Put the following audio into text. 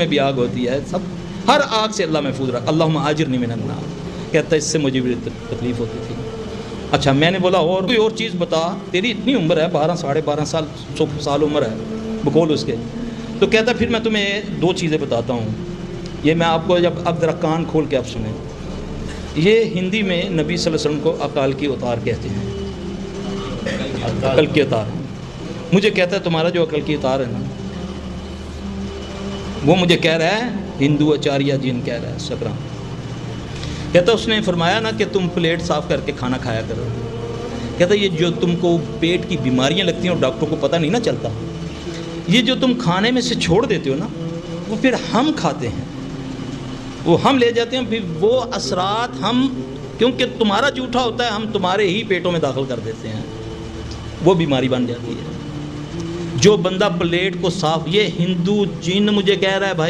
میں بھی آگ ہوتی ہے، سب ہر آگ سے اللہ محفوظ رکھ، اللہم آجرنی من النار، کہتا ہے اس سے مجھے بھی تکلیف ہوتی تھی۔ اچھا میں نے بولا اور کوئی اور چیز بتا، تیری اتنی عمر ہے 12 ساڑھے 12 سال 100 سال عمر ہے بقول اس کے، تو کہتا پھر میں تمہیں 2 چیزیں بتاتا ہوں، یہ میں آپ کو اب ذرا کان کھول کے آپ سنیں۔ یہ ہندی میں نبی صلی اللہ علیہ وسلم کو عقل کی اتار کہتے ہیں، عقل کی اتار۔ مجھے کہتا ہے تمہارا جو عقل کی اتار ہے نا، وہ مجھے کہہ رہا ہے ہندو آچاریہ جن کہہ رہا ہے سکرام، کہتا اس نے فرمایا نا کہ تم پلیٹ صاف کر کے کھانا کھایا کرو، کہتا یہ جو تم کو پیٹ کی بیماریاں لگتی ہیں اور ڈاکٹروں کو پتہ نہیں نا چلتا، یہ جو تم کھانے میں سے چھوڑ دیتے ہو نا، وہ پھر ہم کھاتے ہیں، وہ ہم لے جاتے ہیں، پھر وہ اثرات ہم، کیونکہ تمہارا جھوٹا ہوتا ہے، ہم تمہارے ہی پیٹوں میں داخل کر دیتے ہیں، وہ بیماری بن جاتی ہے۔ جو بندہ پلیٹ کو صاف، یہ ہندو جن مجھے کہہ رہا ہے بھائی